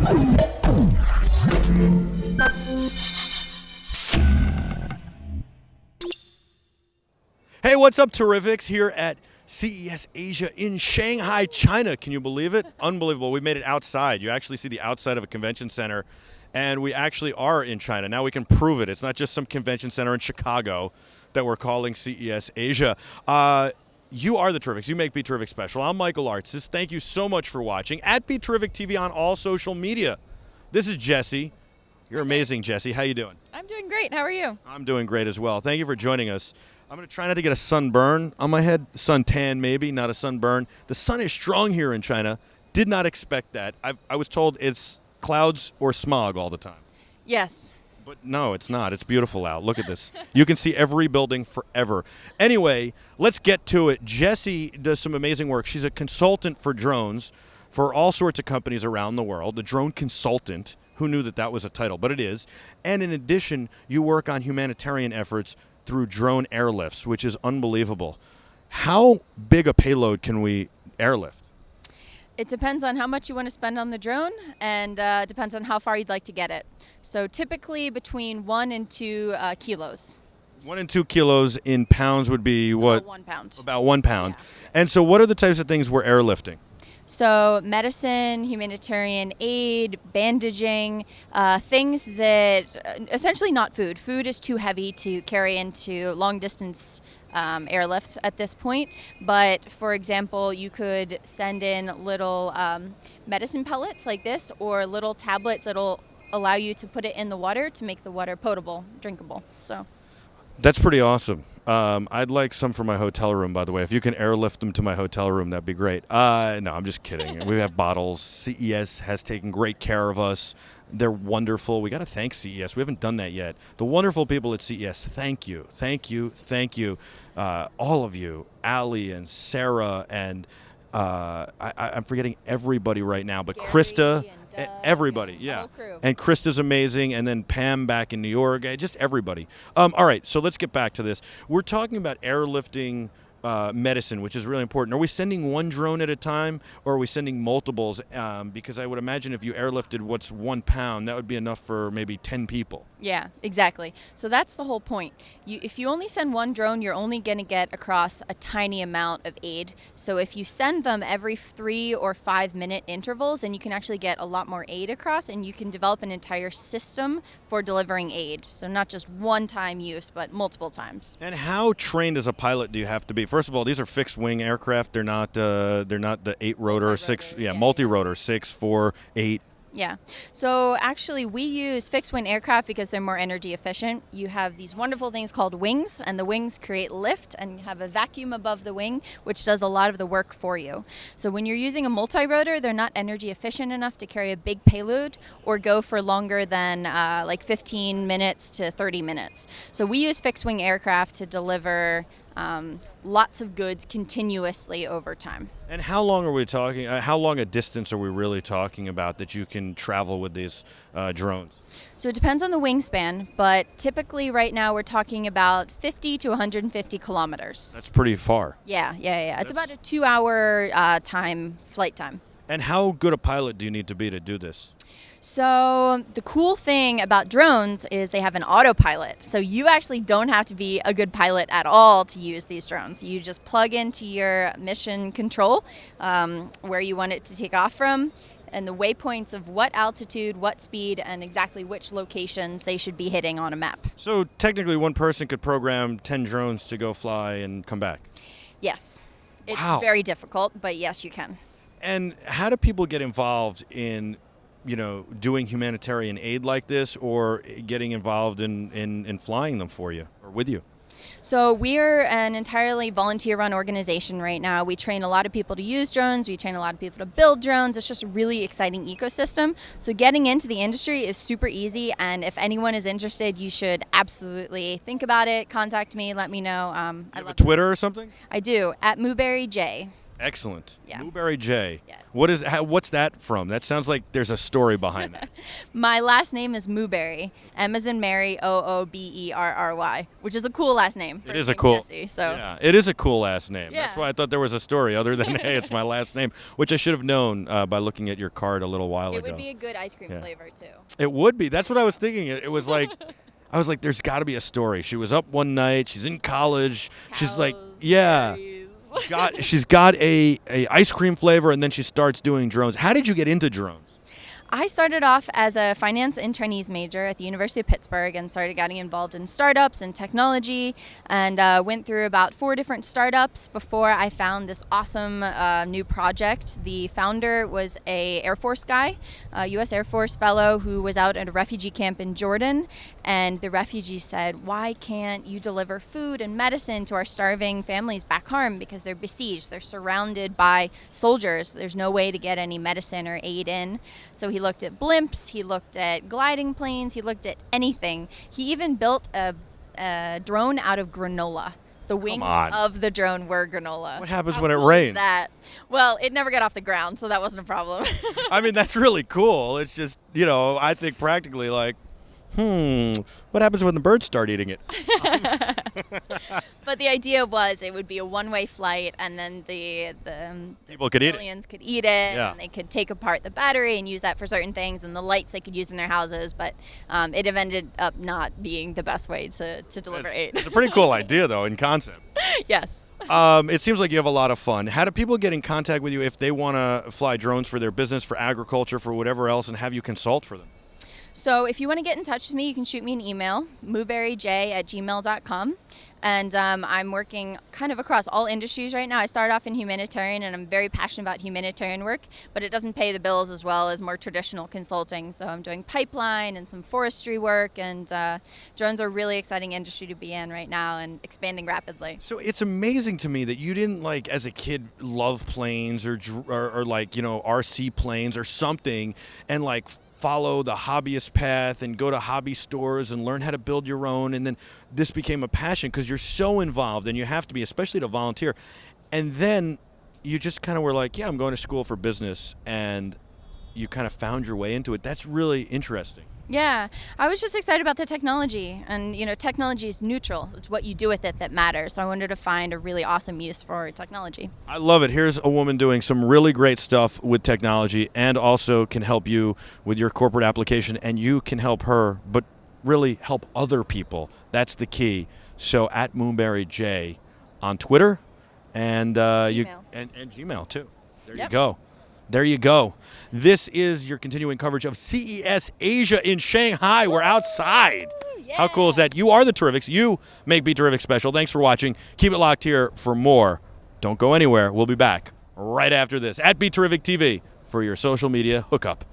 Hey, what's up, Terrifics? Here at CES Asia in Shanghai, China. Can you believe it? Unbelievable. We made it outside. You actually see the outside of a convention center, and we actually are in China. Now we can prove it. It's not just some convention center in Chicago that we're calling CES Asia. You are the Terrifics. You make BeTerrific special. I'm Michael Artsis. Thank you so much for watching. At BeTerrific TV on all social media. This is Jessie. You're amazing, Jessie. How you doing? I'm doing great. How are you? I'm doing great as well. Thank you for joining us. I'm going to try not to get a sunburn on my head. Suntan maybe, not a sunburn. The sun is strong here in China. Did not expect that. I was told it's clouds or smog all the time. Yes. But no, it's not. It's beautiful out. Look at this. You can see every building forever. Anyway, let's get to it. Jessie does some amazing work. She's a consultant for drones for all sorts of companies around the world. The drone consultant. Who knew that that was a title? But it is. And in addition, you work on humanitarian efforts through drone airlifts, which is unbelievable. How big a payload can we airlift? It depends on how much you want to spend on the drone, and depends on how far you'd like to get it. So typically between 1 and 2 kilos. 1 and 2 kilos in pounds would be what? About 1 pound. About 1 pound. Yeah. And so what are the types of things we're airlifting? So medicine, humanitarian aid, bandaging, things that essentially not food. Food is too heavy to carry into long distance airlifts at this point. But for example, you could send in little medicine pellets like this, or little tablets that'll allow you to put it in the water to make the water potable, drinkable. So that's pretty awesome. I'd like some for my hotel room, by the way. If you can airlift them to my hotel room, that'd be great. No, I'm just kidding. We have bottles. CES has taken great care of us. They're wonderful. We got to thank CES. We haven't done that yet. The wonderful people at CES, thank you. Thank you. Thank you. All of you, Allie and Sarah, and I'm forgetting everybody right now, but Gary Krista. and Doug, everybody, and yeah. the whole crew. And Krista's amazing, and then Pam back in New York, just everybody. All right, so let's get back to this. We're talking about airlifting medicine, which is really important. Are we sending one drone at a time, or are we sending multiples? Because I would imagine if you airlifted what's 1 pound, that would be enough for maybe 10 people. Yeah, exactly. So that's the whole point. If you only send one drone, you're only going to get across a tiny amount of aid. So if you send them every 3 or 5 minute intervals, then you can actually get a lot more aid across, and you can develop an entire system for delivering aid. So not just one-time use, but multiple times. And how trained as a pilot do you have to be? First of all, these are fixed-wing aircraft. They're not the 8-rotor or 6, multi-rotor, 6, 4, 8. Yeah. So actually we use fixed wing aircraft because they're more energy efficient. You have these wonderful things called wings, and the wings create lift, and you have a vacuum above the wing, which does a lot of the work for you. So when you're using a multi-rotor, they're not energy efficient enough to carry a big payload or go for longer than like 15 minutes to 30 minutes. So we use fixed wing aircraft to deliver lots of goods continuously over time. And how long are we talking? How long a distance are we really talking about that you can travel with these drones? So it depends on the wingspan, but typically right now we're talking about 50 to 150 kilometers. That's pretty far. Yeah. It's about a 2-hour flight time. And how good a pilot do you need to be to do this? So the cool thing about drones is they have an autopilot. So you actually don't have to be a good pilot at all to use these drones. You just plug into your mission control where you want it to take off from, and the waypoints of what altitude, what speed, and exactly which locations they should be hitting on a map. So technically one person could program 10 drones to go fly and come back? Yes. It's Wow. very difficult, but yes, you can. And how do people get involved in doing humanitarian aid like this, or getting involved in flying them for you or with you? So we're an entirely volunteer-run organization right now. We train a lot of people to use drones. We train a lot of people to build drones. It's just a really exciting ecosystem. So getting into the industry is super easy, and if anyone is interested, you should absolutely think about it. Contact me. Let me know. You have a Twitter or something? I do, at Mooberry J. Excellent. Yeah. Mooberry J. Yeah. What's that from? That sounds like there's a story behind that. My last name is Mooberry. M as in Mary, Ooberry, which is a cool last name. It is First a name cool. Jessie, so. Yeah, it is a cool last name. That's Yeah. why I thought there was a story other than hey, it's my last name, which I should have known by looking at your card a little while It ago. would be a good ice cream Yeah. flavor too. It would be. That's what I was thinking. It was like, I was like, there's got to be a story. She was up one night. She's in college. She's like, Cows, yeah. berries. She's got a ice cream flavor, and then she starts doing drones. How did you get into drones? I started off as a finance and Chinese major at the University of Pittsburgh and started getting involved in startups and technology, and went through about 4 different startups before I found this awesome new project. The founder was a Air Force guy, a U.S. Air Force fellow who was out at a refugee camp in Jordan, and the refugees said, why can't you deliver food and medicine to our starving families back home, because they're besieged, they're surrounded by soldiers, there's no way to get any medicine or aid in. So he looked at blimps, he looked at gliding planes, he looked at anything. He even built a drone out of granola. The wings on. of the drone were granola. What happens How when it cool is rains? That? Well, it never got off the ground, so that wasn't a problem. I mean, that's really cool. It's just, I think practically like, what happens when the birds start eating it? But the idea was it would be a one-way flight, and then the People could eat it. civilians could eat it, Yeah. and they could take apart the battery and use that for certain things, and the lights they could use in their houses. But it have ended up not being the best way to deliver aid. It's a pretty cool idea, though, in concept. Yes. It seems like you have a lot of fun. How do people get in contact with you if they want to fly drones for their business, for agriculture, for whatever else, and have you consult for them? So if you want to get in touch with me, you can shoot me an email, mooberryj@gmail.com. And I'm working kind of across all industries right now. I started off in humanitarian, and I'm very passionate about humanitarian work, but it doesn't pay the bills as well as more traditional consulting. So I'm doing pipeline and some forestry work, and drones are a really exciting industry to be in right now and expanding rapidly. So it's amazing to me that you didn't, like, as a kid, love planes or like, RC planes or something, and like follow the hobbyist path and go to hobby stores and learn how to build your own, and then this became a passion because you're so involved and you have to be, especially to volunteer. And then you just kind of were like, yeah, I'm going to school for business, and you kind of found your way into it. That's really interesting. Yeah, I was just excited about the technology, and technology is neutral. It's what you do with it that matters. So I wanted to find a really awesome use for technology. I love it. Here's a woman doing some really great stuff with technology, and also can help you with your corporate application, and you can help her, but really help other people. That's the key. So at Mooberry J on Twitter and Gmail. and Gmail too. There Yep. you go. There you go. This is your continuing coverage of CES Asia in Shanghai. We're outside. Yeah. How cool is that? You are the Terrifics. You make BeTerrific special. Thanks for watching. Keep it locked here for more. Don't go anywhere. We'll be back right after this at BeTerrific TV for your social media hookup.